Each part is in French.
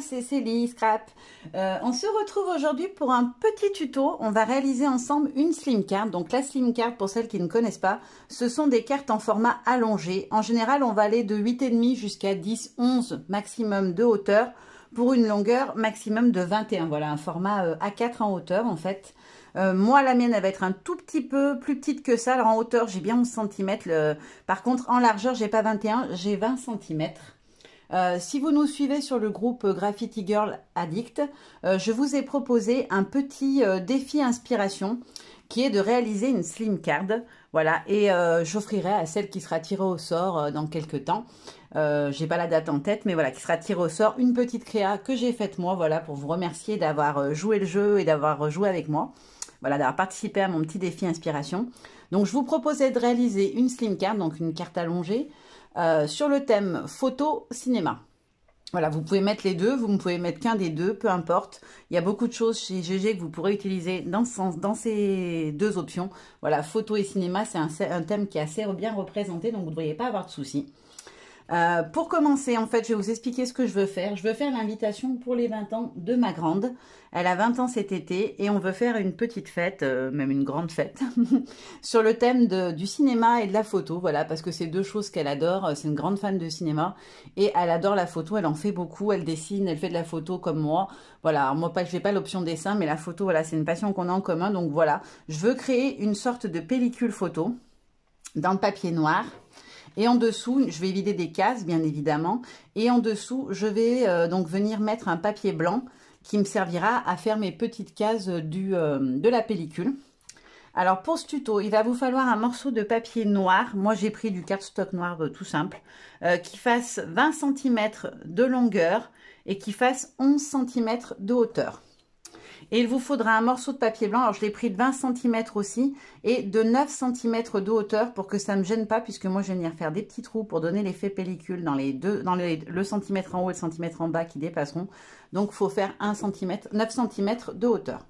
c'est Célie Scrap. On se retrouve aujourd'hui pour un petit tuto. On va réaliser ensemble une slim card. Donc la slim card, pour celles qui ne connaissent pas, ce sont des cartes en format allongé. En général, on va aller de 8,5 jusqu'à 10, 11 maximum de hauteur pour une longueur maximum de 21. Voilà, un format A4 en hauteur en fait. Moi, la mienne, elle va être un tout petit peu plus petite que ça. Alors, en hauteur, j'ai bien 11 cm. Par contre, en largeur, j'ai pas 21, j'ai 20 cm. Si vous nous suivez sur le groupe Graffiti Girl Addict, je vous ai proposé un petit défi inspiration qui est de réaliser une slim card. Voilà, et j'offrirai à celle qui sera tirée au sort dans quelques temps. J'ai pas la date en tête, mais voilà, qui sera tirée au sort, une petite créa que j'ai faite moi, voilà, pour vous remercier d'avoir joué le jeu et d'avoir joué avec moi. Voilà, d'avoir participé à mon petit défi inspiration. Donc, je vous proposais de réaliser une slim card, donc une carte allongée, sur le thème photo cinéma. Voilà, vous pouvez mettre les deux, vous ne pouvez mettre qu'un des deux, peu importe. Il y a beaucoup de choses chez GG que vous pourrez utiliser dans ces deux options. Voilà, photo et cinéma, c'est un thème qui est assez bien représenté, donc vous ne devriez pas avoir de soucis. Pour commencer, en fait, je vais vous expliquer ce que je veux faire. Je veux faire l'invitation pour les 20 ans de ma grande. Elle a 20 ans cet été et on veut faire une petite fête, même une grande fête, sur le thème du cinéma et de la photo. Voilà, parce que c'est deux choses qu'elle adore. C'est une grande fan de cinéma et elle adore la photo. Elle en fait beaucoup. Elle dessine, elle fait de la photo comme moi. Voilà, alors moi, je n'ai pas l'option dessin, mais la photo, voilà, c'est une passion qu'on a en commun. Donc voilà, je veux créer une sorte de pellicule photo dans le papier noir. Et en dessous, je vais vider des cases, bien évidemment. Et en dessous, je vais donc venir mettre un papier blanc qui me servira à faire mes petites cases de la pellicule. Alors, pour ce tuto, il va vous falloir un morceau de papier noir. Moi, j'ai pris du cardstock noir tout simple, qui fasse 20 cm de longueur et qui fasse 11 cm de hauteur. Et il vous faudra un morceau de papier blanc, alors je l'ai pris de 20 cm aussi, et de 9 cm de hauteur pour que ça ne me gêne pas, puisque moi je vais venir faire des petits trous pour donner l'effet pellicule dans le centimètre en haut et le centimètre en bas qui dépasseront. Donc il faut faire 9 cm de hauteur.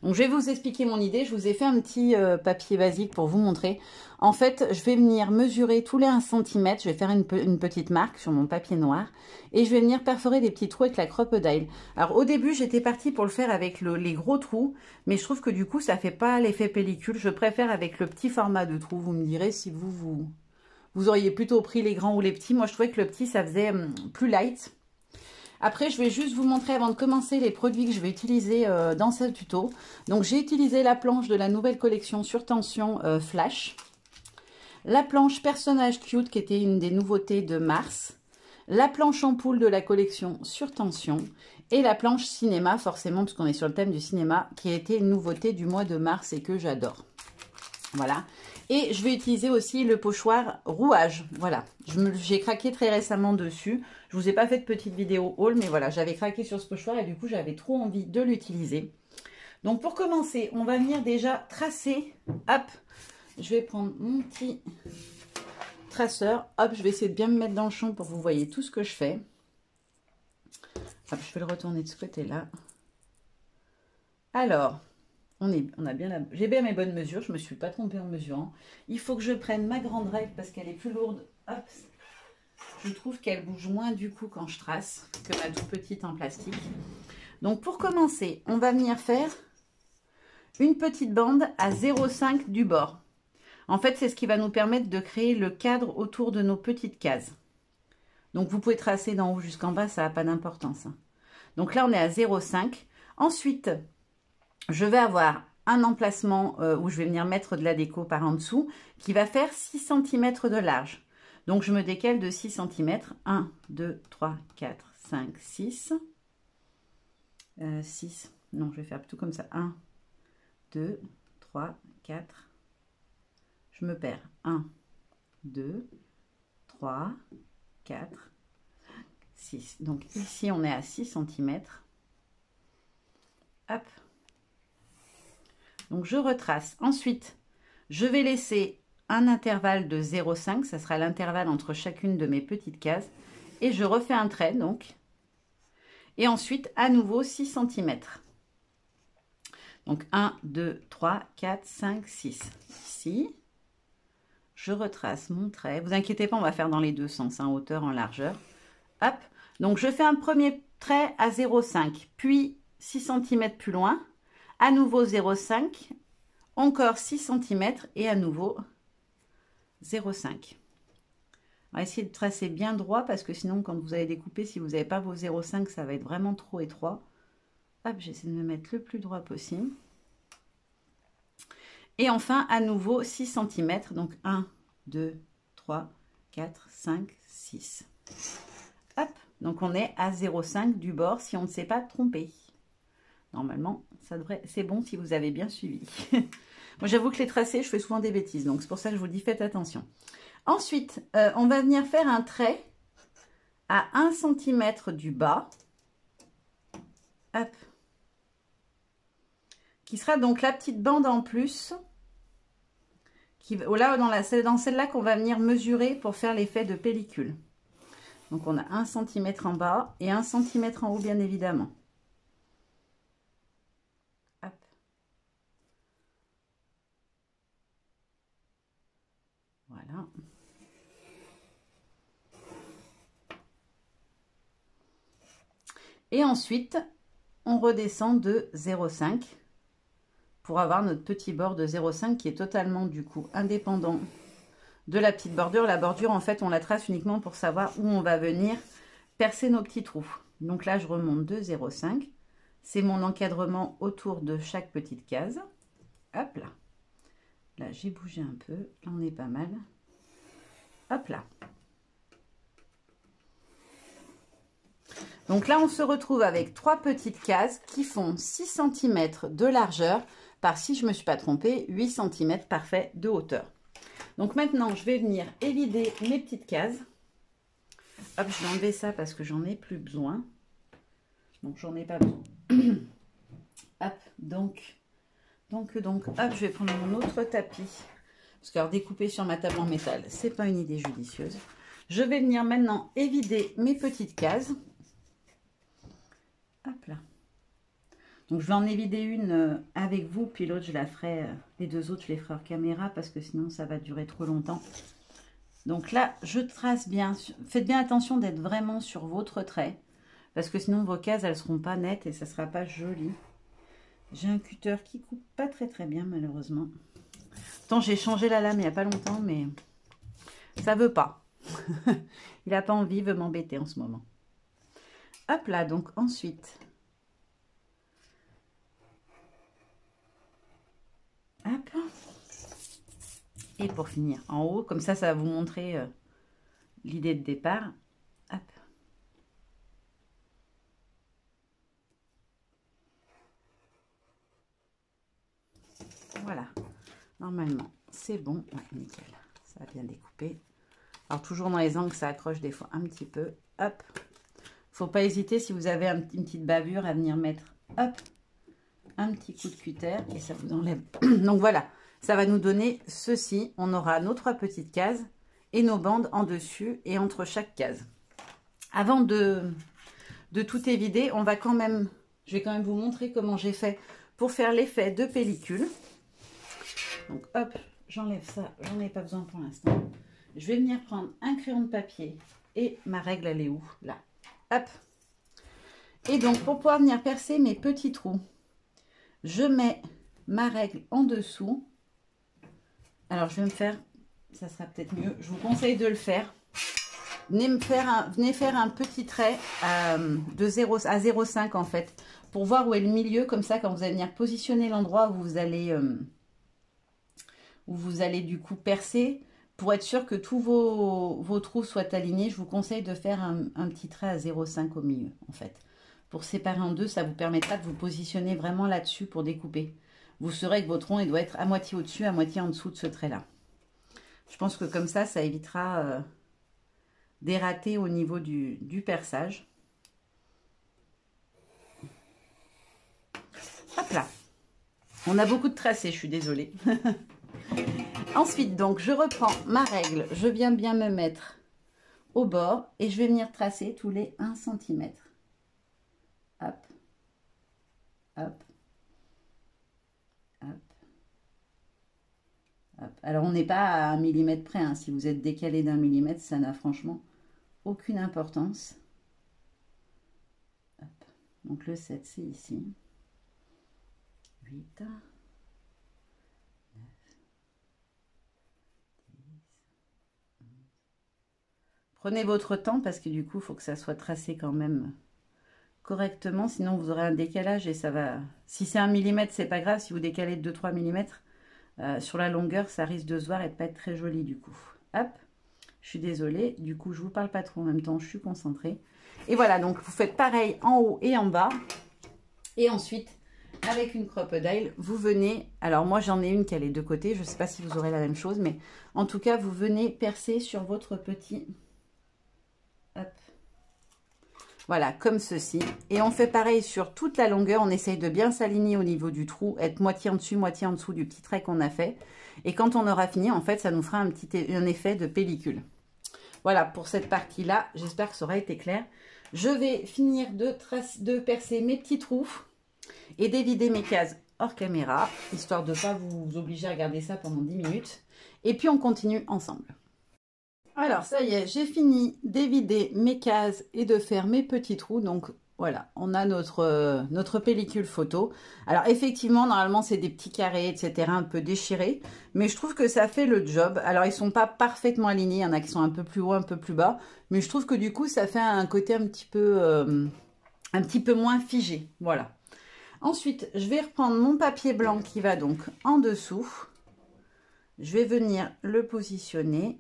Donc, je vais vous expliquer mon idée. Je vous ai fait un petit papier basique pour vous montrer. En fait, je vais venir mesurer tous les 1 cm. Je vais faire une petite marque sur mon papier noir. Et je vais venir perforer des petits trous avec la crocodile. Alors, au début, j'étais partie pour le faire avec les gros trous. Mais je trouve que du coup, ça ne fait pas l'effet pellicule. Je préfère avec le petit format de trou. Vous me direz si vous auriez plutôt pris les grands ou les petits. Moi, je trouvais que le petit, ça faisait plus light. Après, je vais juste vous montrer avant de commencer les produits que je vais utiliser dans ce tuto. Donc, j'ai utilisé la planche de la nouvelle collection sur tension Flash. La planche personnage cute qui était une des nouveautés de mars. La planche ampoule de la collection sur tension. Et la planche cinéma, forcément, puisqu'on est sur le thème du cinéma, qui a été une nouveauté du mois de mars et que j'adore. Voilà. Et je vais utiliser aussi le pochoir rouage. Voilà. J'ai craqué très récemment dessus. Je vous ai pas fait de petite vidéo haul, mais voilà, j'avais craqué sur ce pochoir et du coup, j'avais trop envie de l'utiliser. Donc, pour commencer, on va venir déjà tracer. Hop, je vais prendre mon petit traceur. Hop, je vais essayer de bien me mettre dans le champ pour que vous voyez tout ce que je fais. Hop, je vais le retourner de ce côté-là. Alors... j'ai bien mes bonnes mesures, je ne me suis pas trompée en mesurant. Il faut que je prenne ma grande règle parce qu'elle est plus lourde. Hop. Je trouve qu'elle bouge moins du coup quand je trace que ma toute petite en plastique. Donc pour commencer, on va venir faire une petite bande à 0,5 du bord. En fait, c'est ce qui va nous permettre de créer le cadre autour de nos petites cases. Donc vous pouvez tracer d'en haut jusqu'en bas, ça n'a pas d'importance. Donc là, on est à 0,5. Ensuite... je vais avoir un emplacement où je vais venir mettre de la déco par en dessous qui va faire 6 cm de large. Donc, je me décale de 6 cm. 1, 2, 3, 4, 5, 6. 6. Non, je vais faire tout comme ça. 1, 2, 3, 4. Je me perds. 1, 2, 3, 4, 6. Donc, ici, on est à 6 cm. Hop. Donc, je retrace. Ensuite, je vais laisser un intervalle de 0,5. Ça sera l'intervalle entre chacune de mes petites cases. Et je refais un trait, donc. Et ensuite, à nouveau, 6 cm. Donc, 1, 2, 3, 4, 5, 6. Ici, je retrace mon trait. Vous inquiétez pas, on va faire dans les deux sens, en hauteur, en largeur. Hop. Donc, je fais un premier trait à 0,5, puis 6 cm plus loin, à nouveau 0,5, encore 6 cm et à nouveau 0,5. On va essayer de tracer bien droit parce que sinon, quand vous allez découper, si vous n'avez pas vos 0,5, ça va être vraiment trop étroit. Hop, j'essaie de me mettre le plus droit possible. Et enfin, à nouveau, 6 cm. Donc, 1, 2, 3, 4, 5, 6. Hop, donc on est à 0,5 du bord si on ne s'est pas trompé. Normalement, ça devrait, c'est bon si vous avez bien suivi. Moi, j'avoue que les tracés, je fais souvent des bêtises. Donc, c'est pour ça que je vous dis, faites attention. Ensuite, on va venir faire un trait à 1 cm du bas. Hop. Qui sera donc la petite bande en plus. Là, dans celle-là qu'on va venir mesurer pour faire l'effet de pellicule. Donc, on a 1 cm en bas et 1 cm en haut, bien évidemment. Hop. Voilà. Et ensuite, on redescend de 0,5 pour avoir notre petit bord de 0,5 qui est totalement, du coup, indépendant de la petite bordure. La bordure, en fait, on la trace uniquement pour savoir où on va venir percer nos petits trous. Donc là, je remonte de 0,5. C'est mon encadrement autour de chaque petite case. Hop là. Là, j'ai bougé un peu. Là, on est pas mal. Hop là. Donc là, on se retrouve avec 3 petites cases qui font 6 cm de largeur par, si je ne me suis pas trompée, 8 cm parfait de hauteur. Donc maintenant, je vais venir évider mes petites cases. Hop, je vais enlever ça parce que j'en ai plus besoin. Donc, j'en ai pas besoin. Hop, donc, hop, je vais prendre mon autre tapis. Parce que alors, découper sur ma table en métal, c'est pas une idée judicieuse. Je vais venir maintenant évider mes petites cases. Hop là. Donc, je vais en évider une avec vous, puis l'autre, je la ferai, les deux autres, je les ferai hors caméra parce que sinon, ça va durer trop longtemps. Donc là, je trace bien. Faites bien attention d'être vraiment sur votre trait parce que sinon, vos cases, elles ne seront pas nettes et ça ne sera pas joli. J'ai un cutter qui coupe pas très bien, malheureusement. Pourtant, j'ai changé la lame il n'y a pas longtemps, mais ça veut pas. Il n'a pas envie, il veut m'embêter en ce moment. Hop là, donc ensuite... Hop. Et pour finir en haut, comme ça va vous montrer l'idée de départ. Hop. Voilà. Normalement, c'est bon. Ouais, nickel. Ça a bien découpé. Alors, toujours dans les angles, ça accroche des fois un petit peu. Hop. Faut pas hésiter, si vous avez une petite bavure, à venir mettre, hop, un petit coup de cutter et ça vous enlève. Donc, voilà. Ça va nous donner ceci. On aura nos 3 petites cases et nos bandes en dessus et entre chaque case. Avant de tout évider, on va quand même, je vais quand même vous montrer comment j'ai fait pour faire l'effet de pellicule. Donc hop, j'enlève ça, j'en ai pas besoin pour l'instant. Je vais venir prendre un crayon de papier et ma règle, elle est où? Là. Hop. Et donc pour pouvoir venir percer mes petits trous, je mets ma règle en dessous. Alors, je vais me faire, ça sera peut-être mieux, je vous conseille de le faire. Venez faire un petit trait de 0 à 0,5 en fait, pour voir où est le milieu, comme ça, quand vous allez venir positionner l'endroit où vous allez du coup percer, pour être sûr que tous vos trous soient alignés, je vous conseille de faire un petit trait à 0,5 au milieu en fait. Pour séparer en deux, ça vous permettra de vous positionner vraiment là-dessus pour découper. Vous saurez que votre rond, il doit être à moitié au-dessus, à moitié en dessous de ce trait-là. Je pense que comme ça évitera des ratés au niveau du perçage. Hop là. On a beaucoup de tracés, je suis désolée. Ensuite, donc, je reprends ma règle. Je viens bien me mettre au bord et je vais venir tracer tous les 1 cm. Hop. Hop. Hop. Hop. Alors, on n'est pas à 1 mm près. Hein. Si vous êtes décalé d'1 mm, ça n'a franchement aucune importance. Donc le 7, c'est ici. 8, 9, 10, 11. Prenez votre temps parce que du coup, il faut que ça soit tracé quand même correctement. Sinon, vous aurez un décalage et ça va... Si c'est 1 mm, c'est pas grave. Si vous décalez de 2-3 mm, sur la longueur, ça risque de se voir et de pas être très joli du coup. Hop, je suis désolée. Du coup, je vous parle pas trop en même temps. Je suis concentrée. Et voilà, donc vous faites pareil en haut et en bas. Et ensuite, avec une crocodile, vous venez... Alors moi, j'en ai une qui a les deux côtés. Je ne sais pas si vous aurez la même chose. Mais en tout cas, vous venez percer sur votre petit... Hop. Voilà, comme ceci. Et on fait pareil sur toute la longueur. On essaye de bien s'aligner au niveau du trou. Être moitié en dessus, moitié en dessous du petit trait qu'on a fait. Et quand on aura fini, en fait, ça nous fera un effet de pellicule. Voilà pour cette partie-là. J'espère que ça aura été clair. Je vais finir de percer mes petits trous et d'évider mes cases hors caméra, histoire de ne pas vous obliger à regarder ça pendant 10 minutes. Et puis on continue ensemble. Alors ça y est, j'ai fini d'évider mes cases et de faire mes petits trous. Donc voilà, on a notre pellicule photo. Alors effectivement, normalement c'est des petits carrés, etc. un peu déchirés. Mais je trouve que ça fait le job. Alors ils sont pas parfaitement alignés, il y en a qui sont un peu plus haut, un peu plus bas. Mais je trouve que du coup ça fait un côté un petit peu moins figé. Voilà. Ensuite, je vais reprendre mon papier blanc qui va donc en dessous. Je vais venir le positionner.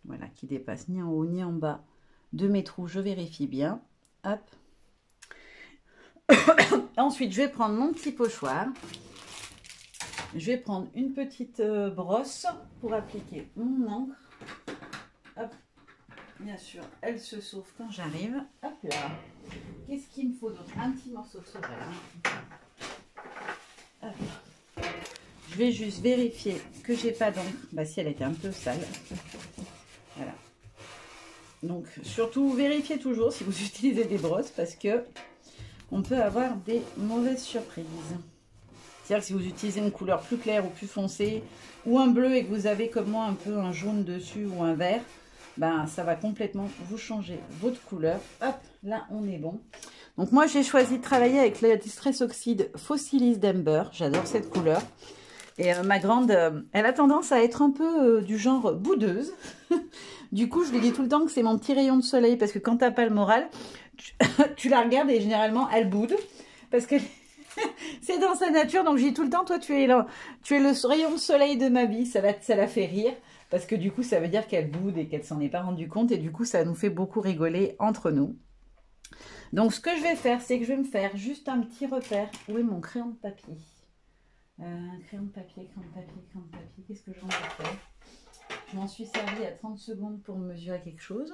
Voilà, qui dépasse ni en haut ni en bas de mes trous. Je vérifie bien. Hop. Ensuite, je vais prendre mon petit pochoir. Je vais prendre une petite brosse pour appliquer mon encre. Hop. Bien sûr, elle se sauve quand j'arrive. Hop là. Qu'est-ce qu'il me faut d'autre? Un petit morceau de sauvetage. Je vais juste vérifier que j'ai pas d'encre. Bah si, elle était un peu sale. Voilà. Donc surtout vérifiez toujours si vous utilisez des brosses parce que on peut avoir des mauvaises surprises. C'est-à-dire que si vous utilisez une couleur plus claire ou plus foncée ou un bleu et que vous avez comme moi un peu un jaune dessus ou un vert, ben ça va complètement vous changer votre couleur. Hop, là on est bon. Donc moi j'ai choisi de travailler avec la Distress Oxide Fossilis d'Amber. J'adore cette couleur. Et ma grande, elle a tendance à être un peu du genre boudeuse. Du coup, je lui dis tout le temps que c'est mon petit rayon de soleil parce que quand t'as pas le moral, tu la regardes et généralement elle boude parce que c'est dans sa nature. Donc je dis tout le temps, toi tu es le rayon de soleil de ma vie. Ça la fait rire parce que du coup ça veut dire qu'elle boude et qu'elle s'en est pas rendue compte et du coup ça nous fait beaucoup rigoler entre nous. Donc ce que je vais faire, c'est que je vais me faire juste un petit repère. Où est mon crayon de papier? Crayon de papier, qu'est-ce que j'en ai fait? Je m'en suis servi à 30 secondes pour mesurer quelque chose.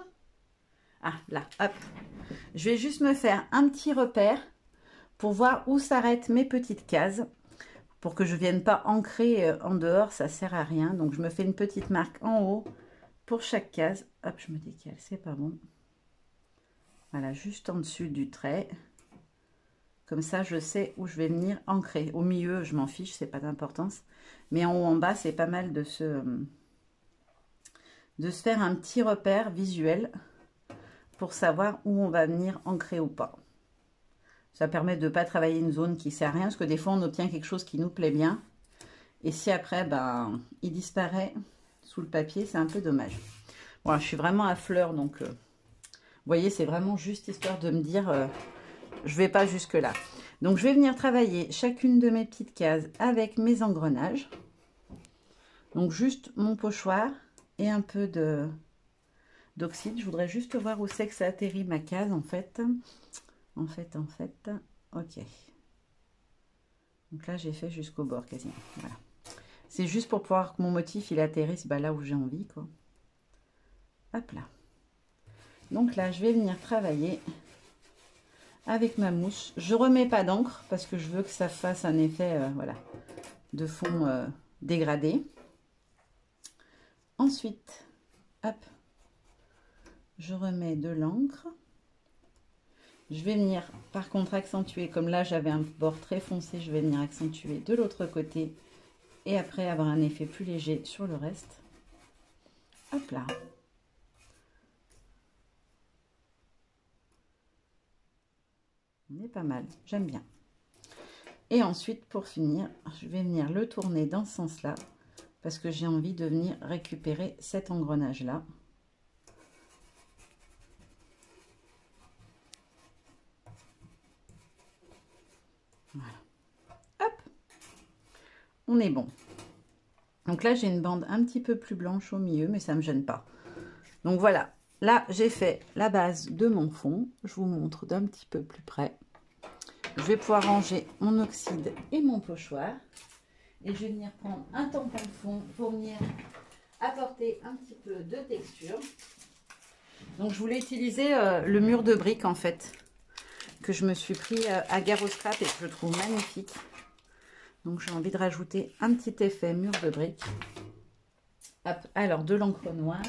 Ah, là, hop. Je vais juste me faire un petit repère pour voir où s'arrêtent mes petites cases. Pour que je ne vienne pas ancrer en dehors, ça ne sert à rien. Donc, je me fais une petite marque en haut pour chaque case. Hop, je me décale, c'est pas bon. Voilà, juste en dessus du trait. Comme ça, je sais où je vais venir ancrer. Au milieu, je m'en fiche, c'est pas d'importance. Mais en haut, en bas, c'est pas mal de se faire un petit repère visuel pour savoir où on va venir ancrer ou pas. Ça permet de ne pas travailler une zone qui ne sert à rien, parce que des fois, on obtient quelque chose qui nous plaît bien. Et si après, ben, il disparaît sous le papier, c'est un peu dommage. Voilà, je suis vraiment à fleur, donc... vous voyez, c'est vraiment juste histoire de me dire... je vais pas jusque là. Donc je vais venir travailler chacune de mes petites cases avec mes engrenages. Donc juste mon pochoir et un peu d'oxyde. Je voudrais juste voir où c'est que ça atterrit ma case en fait. En fait. Ok. Donc là j'ai fait jusqu'au bord quasiment. Voilà. C'est juste pour pouvoir que mon motif il atterrisse bah, là où j'ai envie quoi. Hop là. Donc là je vais venir travailler avec ma mousse. Je remets pas d'encre parce que je veux que ça fasse un effet voilà, de fond dégradé. Ensuite, hop, je remets de l'encre. Je vais venir par contre accentuer, comme là j'avais un bord très foncé, je vais venir accentuer de l'autre côté et après avoir un effet plus léger sur le reste. Hop là. On est pas mal, j'aime bien. Et ensuite, pour finir, je vais venir le tourner dans ce sens-là, parce que j'ai envie de venir récupérer cet engrenage-là. Voilà. Hop, on est bon. Donc là, j'ai une bande un petit peu plus blanche au milieu, mais ça ne me gêne pas. Donc voilà, là, j'ai fait la base de mon fond. Je vous montre d'un petit peu plus près. Je vais pouvoir ranger mon oxyde et mon pochoir. Et je vais venir prendre un tampon de fond pour venir apporter un petit peu de texture. Donc je voulais utiliser le mur de briques en fait, que je me suis pris à Gare au Scrap et que je trouve magnifique. Donc j'ai envie de rajouter un petit effet mur de briques. Hop, alors de l'encre noire.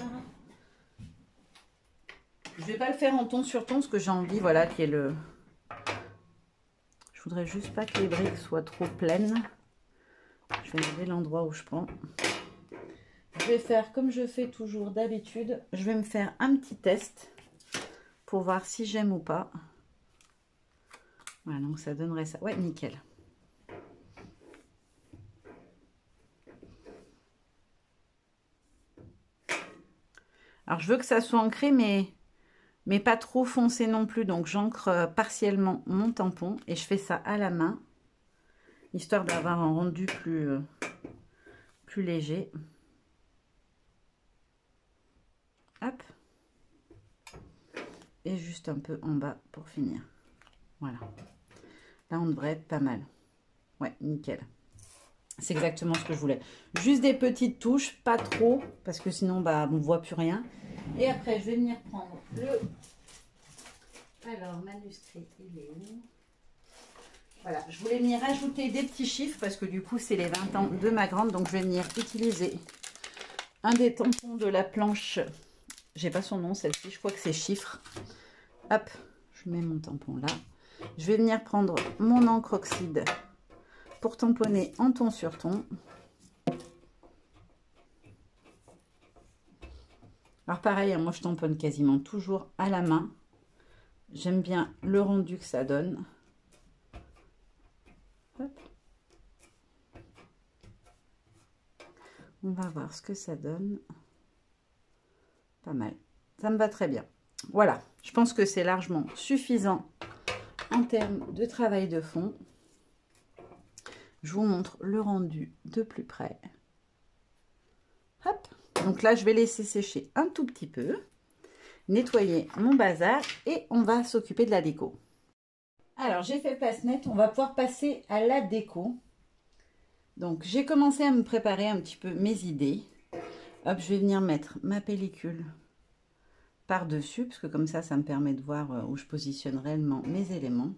Je vais pas le faire en ton sur ton parce que j'ai envie, voilà, qu'il y ait le... Je voudrais juste pas que les briques soient trop pleines. Je vais regarder l'endroit où je prends. Je vais faire comme je fais toujours d'habitude. Je vais me faire un petit test pour voir si j'aime ou pas. Voilà, donc ça donnerait ça. Ouais, nickel. Alors, je veux que ça soit ancré, mais pas trop foncé non plus. Donc, j'ancre partiellement mon tampon et je fais ça à la main, histoire d'avoir un rendu plus léger. Hop. Et juste un peu en bas pour finir. Voilà. Là, on devrait être pas mal. Ouais, nickel. C'est exactement ce que je voulais. Juste des petites touches, pas trop, parce que sinon, bah, on ne voit plus rien. Et après, je vais venir prendre le... Alors, manuscrit, il est où? Voilà, je voulais venir rajouter des petits chiffres, parce que du coup, c'est les 20 ans de ma grande. Donc, je vais venir utiliser un des tampons de la planche. J'ai pas son nom, celle-ci, je crois que c'est chiffres. Hop, je mets mon tampon là. Je vais venir prendre mon encre oxyde pour tamponner en ton sur ton. Alors pareil, moi je tamponne quasiment toujours à la main. J'aime bien le rendu que ça donne. Hop. On va voir ce que ça donne. Pas mal. Ça me va très bien. Voilà, je pense que c'est largement suffisant en termes de travail de fond. Je vous montre le rendu de plus près. Hop. Donc là, je vais laisser sécher un tout petit peu, nettoyer mon bazar et on va s'occuper de la déco. Alors, j'ai fait place nette, on va pouvoir passer à la déco. Donc, j'ai commencé à me préparer un petit peu mes idées. Hop, je vais venir mettre ma pellicule par-dessus, parce que comme ça me permet de voir où je positionne réellement mes éléments.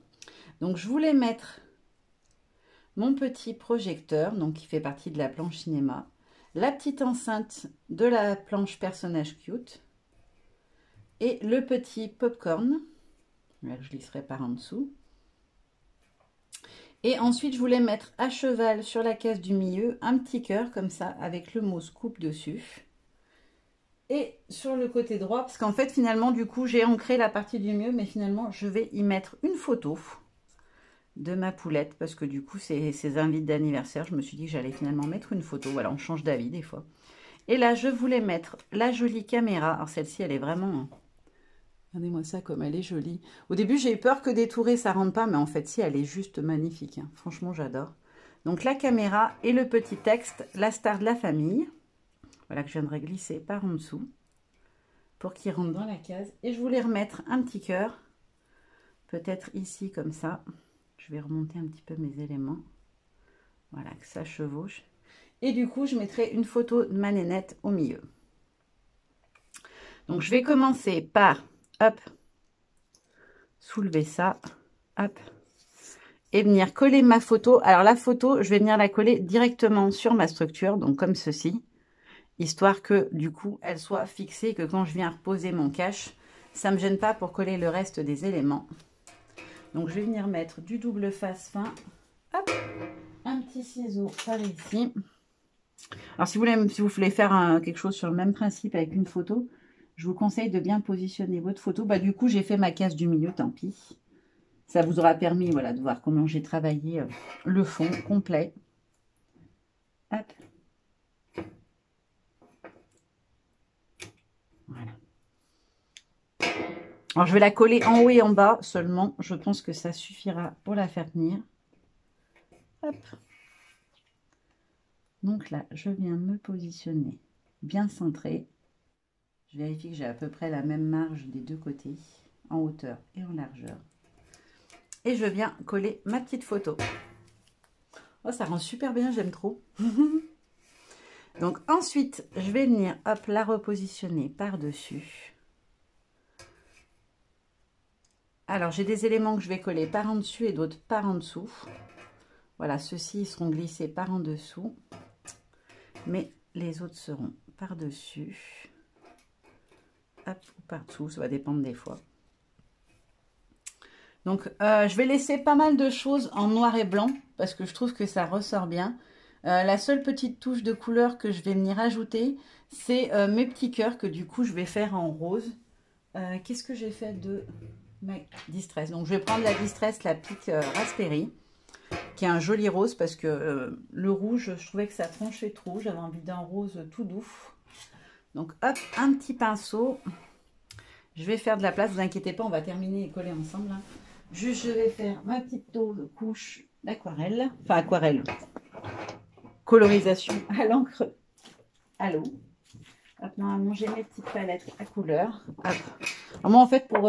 Donc, je voulais mettre mon petit projecteur, donc qui fait partie de la planche cinéma, la petite enceinte de la planche personnage cute et le petit popcorn. Là, je lisserai par en dessous. Et ensuite, je voulais mettre à cheval sur la case du milieu un petit cœur comme ça avec le mot scoop dessus. Et sur le côté droit, parce qu'en fait, finalement, du coup, j'ai ancré la partie du milieu, mais finalement, je vais y mettre une photo de ma poulette, parce que du coup, c'est ses invites d'anniversaire. Je me suis dit que j'allais finalement mettre une photo. Voilà, on change d'avis des fois. Et là, je voulais mettre la jolie caméra. Alors, celle-ci, elle est vraiment... Regardez-moi ça comme elle est jolie. Au début, j'ai eu peur que détourée, ça rentre pas, mais en fait, si, elle est juste magnifique. Hein. Franchement, j'adore. Donc, la caméra et le petit texte, la star de la famille. Voilà, que je viendrai glisser par en dessous pour qu'il rentre dans la case. Et je voulais remettre un petit cœur, peut-être ici, comme ça. Je vais remonter un petit peu mes éléments. Voilà, que ça chevauche. Et du coup, je mettrai une photo de ma nénette au milieu. Donc, je vais commencer par, hop, soulever ça, hop, et venir coller ma photo. Alors, la photo, je vais venir la coller directement sur ma structure, donc comme ceci, histoire que, du coup, elle soit fixée, que quand je viens reposer mon cache, ça ne me gêne pas pour coller le reste des éléments. Donc, je vais venir mettre du double face fin, hop, un petit ciseau par ici. Alors, si vous voulez faire quelque chose sur le même principe avec une photo, je vous conseille de bien positionner votre photo. Bah, du coup, j'ai fait ma case du milieu, tant pis. Ça vous aura permis, voilà, de voir comment j'ai travaillé le fond complet. Hop. Voilà. Alors, je vais la coller en haut et en bas seulement. Je pense que ça suffira pour la faire tenir. Hop. Donc là, je viens me positionner bien centré. Je vérifie que j'ai à peu près la même marge des deux côtés, en hauteur et en largeur. Et je viens coller ma petite photo. Oh, ça rend super bien, j'aime trop. Donc ensuite, je vais venir, hop, la repositionner par-dessus. Alors, j'ai des éléments que je vais coller par en dessus et d'autres par en dessous. Voilà, ceux-ci seront glissés par en dessous. Mais les autres seront par-dessus. Hop, ou par-dessous, ça va dépendre des fois. Donc, je vais laisser pas mal de choses en noir et blanc parce que je trouve que ça ressort bien. La seule petite touche de couleur que je vais venir ajouter, c'est mes petits cœurs que du coup, je vais faire en rose. Qu'est-ce que j'ai fait de ma Distress? Donc, je vais prendre la Distress, la pique Raspberry, qui est un joli rose parce que le rouge, je trouvais que ça tranchait trop. J'avais envie d'un rose tout doux. Donc, hop, un petit pinceau. Je vais faire de la place, vous inquiétez pas, on va terminer et coller ensemble. Hein. Juste, je vais faire ma petite couche d'aquarelle. Enfin, aquarelle. Colorisation à l'encre à l'eau. Normalement, j'ai mes petites palettes à couleurs. Alors moi, en fait, pour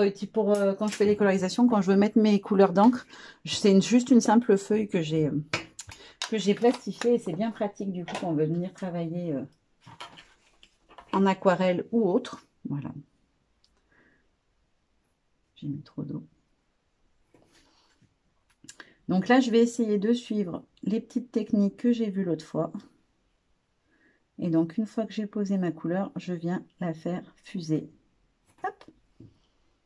quand je fais des colorisations, quand je veux mettre mes couleurs d'encre, c'est juste une simple feuille que j'ai plastifiée. Et c'est bien pratique, du coup, quand on veut venir travailler en aquarelle ou autre. Voilà. J'ai mis trop d'eau. Donc là, je vais essayer de suivre les petites techniques que j'ai vues l'autre fois. Et donc, une fois que j'ai posé ma couleur, je viens la faire fuser. Hop.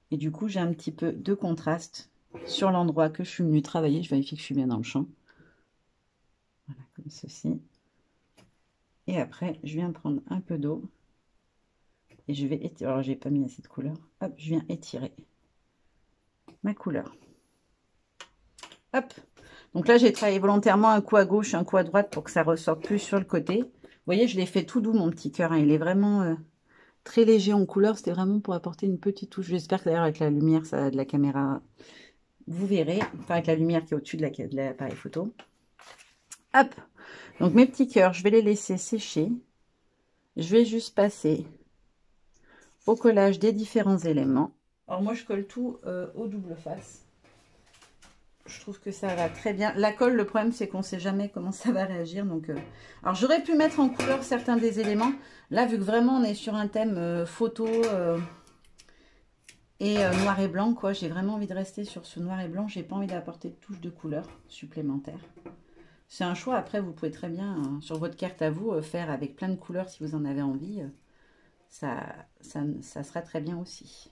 Et du coup, j'ai un petit peu de contraste sur l'endroit que je suis venue travailler. Je vérifie que je suis bien dans le champ. Voilà, comme ceci. Et après, je viens prendre un peu d'eau. Et je vais étirer. Alors, j'ai pas mis assez de couleur. Hop, je viens étirer ma couleur. Hop. Donc là, j'ai travaillé volontairement un coup à gauche, un coup à droite pour que ça ressorte plus sur le côté. Vous voyez, je l'ai fait tout doux, mon petit cœur. Hein. Il est vraiment très léger en couleur. C'était vraiment pour apporter une petite touche. J'espère que d'ailleurs, avec la lumière de la caméra, vous verrez. Enfin, avec la lumière qui est au-dessus de l'appareil photo. Hop. Donc, mes petits cœurs, je vais les laisser sécher. Je vais juste passer au collage des différents éléments. Alors, moi, je colle tout au double face. Je trouve que ça va très bien. La colle, le problème, c'est qu'on ne sait jamais comment ça va réagir. Donc, alors, j'aurais pu mettre en couleur certains des éléments. Là, vu que vraiment, on est sur un thème photo et noir et blanc, quoi. J'ai vraiment envie de rester sur ce noir et blanc. J'ai pas envie d'apporter de touches de couleur supplémentaires. C'est un choix. Après, vous pouvez très bien, sur votre carte à vous, faire avec plein de couleurs si vous en avez envie. Ça sera très bien aussi.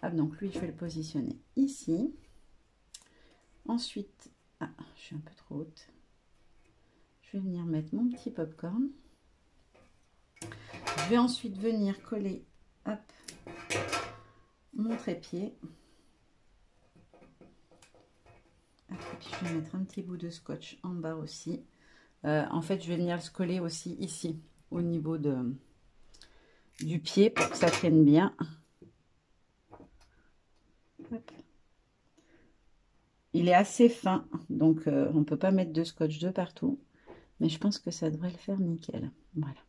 Hop, donc lui, je vais le positionner ici. Ensuite, je suis un peu trop haute. Je vais venir mettre mon petit popcorn. Je vais ensuite venir coller, hop, mon trépied. Et puis je vais mettre un petit bout de scotch en bas aussi. En fait, je vais venir le coller aussi ici, au niveau du pied, pour que ça tienne bien. Hop. Il est assez fin, donc on ne peut pas mettre de scotch de partout. Mais je pense que ça devrait le faire nickel. Voilà.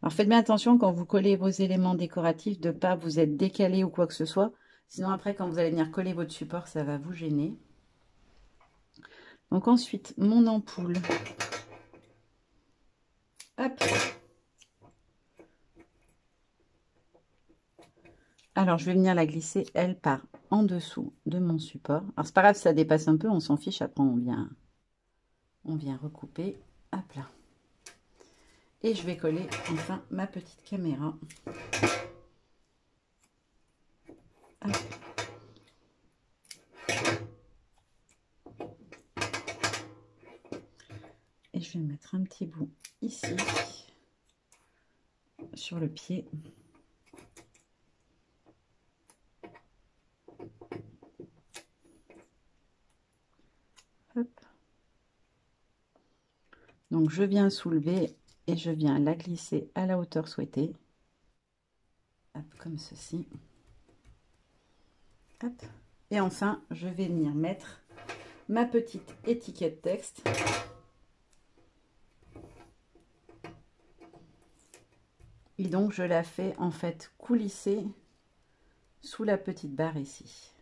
Alors faites bien attention quand vous collez vos éléments décoratifs de ne pas vous être décalé ou quoi que ce soit. Sinon après quand vous allez venir coller votre support, ça va vous gêner. Donc ensuite, mon ampoule. Hop. Alors je vais venir la glisser, elle, par en dessous de mon support. Alors c'est pas grave si ça dépasse un peu, on s'en fiche. Après on vient recouper. Hop là. Et je vais coller enfin ma petite caméra. Hop. Et je vais mettre un petit bout ici, sur le pied. Donc je viens soulever et je viens la glisser à la hauteur souhaitée. Hop, comme ceci. Hop. Et enfin, je vais venir mettre ma petite étiquette texte. Et donc je la fais en fait coulisser sous la petite barre ici.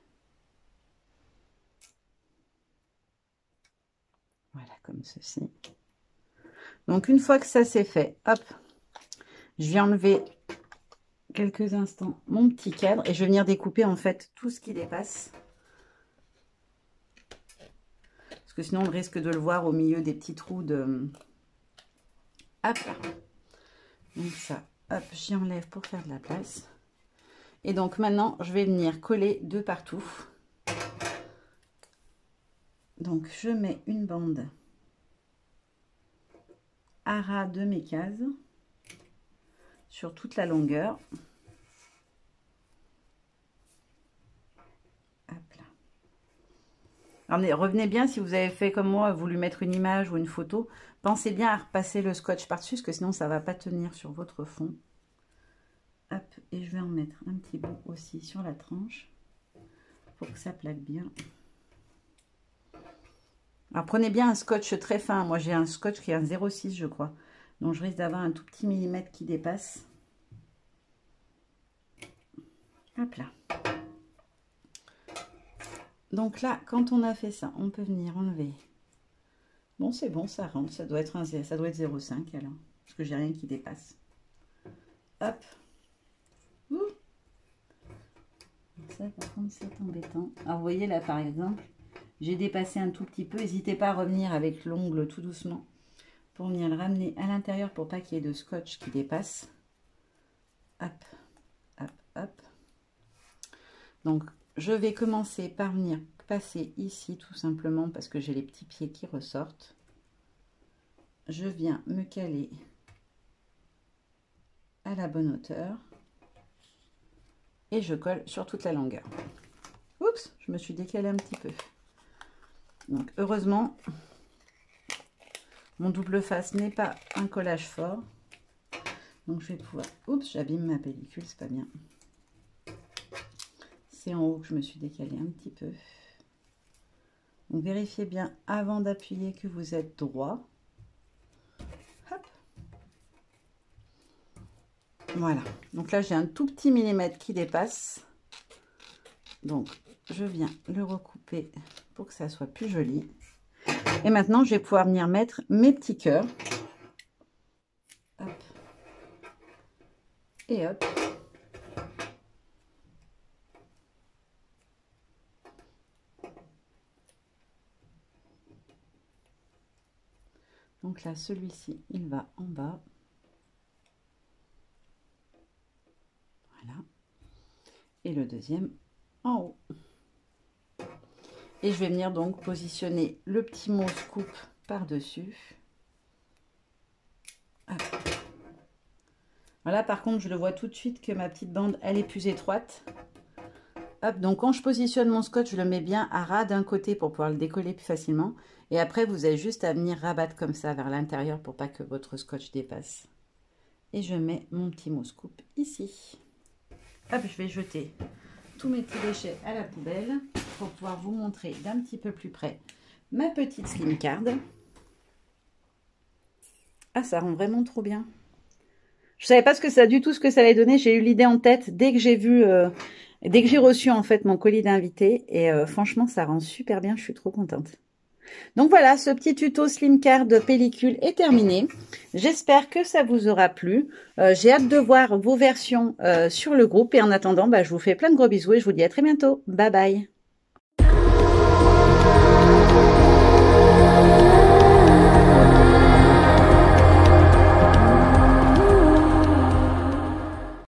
Voilà, comme ceci. Donc une fois que ça c'est fait, hop, je viens enlever quelques instants mon petit cadre et je vais venir découper en fait tout ce qui dépasse. Parce que sinon on risque de le voir au milieu des petits trous de... Hop là. Donc ça, hop, j'y enlève pour faire de la place. Et donc maintenant, je vais venir coller de partout. Donc je mets une bande à ras de mes cases sur toute la longueur. Hop là. Alors, revenez bien si vous avez fait comme moi, voulu mettre une image ou une photo. Pensez bien à repasser le scotch par-dessus, parce que sinon ça ne va pas tenir sur votre fond. Hop, et je vais en mettre un petit bout aussi sur la tranche pour que ça plaque bien. Alors prenez bien un scotch très fin. Moi j'ai un scotch qui est un 0,6 je crois. Donc je risque d'avoir un tout petit millimètre qui dépasse. Hop là. Donc là, quand on a fait ça, on peut venir enlever. Bon, c'est bon, ça rentre. Ça doit être 0,5 alors. Parce que j'ai rien qui dépasse. Hop. Ouh. Ça, par contre, c'est embêtant. Alors, vous voyez là, par exemple, j'ai dépassé un tout petit peu. N'hésitez pas à revenir avec l'ongle tout doucement pour venir le ramener à l'intérieur pour pas qu'il y ait de scotch qui dépasse. Hop, hop, hop. Donc, je vais commencer par venir passer ici tout simplement parce que j'ai les petits pieds qui ressortent. Je viens me caler à la bonne hauteur et je colle sur toute la longueur. Oups, je me suis décalée un petit peu. Donc, heureusement, mon double face n'est pas un collage fort. Donc, je vais pouvoir... Oups, j'abîme ma pellicule, c'est pas bien. C'est en haut que je me suis décalée un petit peu. Donc vérifiez bien avant d'appuyer que vous êtes droit. Hop. Voilà. Donc là j'ai un tout petit millimètre qui dépasse. Donc je viens le recouper pour que ça soit plus joli. Et maintenant je vais pouvoir venir mettre mes petits cœurs. Hop. Et hop. Donc là, celui-ci, il va en bas. Voilà. Et le deuxième en haut. Et je vais venir donc positionner le petit mot scoop par-dessus. Voilà, par contre, je le vois tout de suite que ma petite bande, elle est plus étroite. Hop, donc quand je positionne mon scotch, je le mets bien à ras d'un côté pour pouvoir le décoller plus facilement. Et après, vous avez juste à venir rabattre comme ça vers l'intérieur pour pas que votre scotch dépasse. Et je mets mon petit mot scoop ici. Hop, je vais jeter tous mes petits déchets à la poubelle pour pouvoir vous montrer d'un petit peu plus près ma petite slim card. Ah, ça rend vraiment trop bien. Je savais pas du tout ce que ça allait donner. J'ai eu l'idée en tête dès que j'ai vu... Dès que j'ai reçu en fait mon colis d'invité et franchement ça rend super bien, je suis trop contente. Donc voilà, ce petit tuto slim card de pellicule est terminé. J'espère que ça vous aura plu. J'ai hâte de voir vos versions sur le groupe et en attendant, je vous fais plein de gros bisous et je vous dis à très bientôt. Bye bye.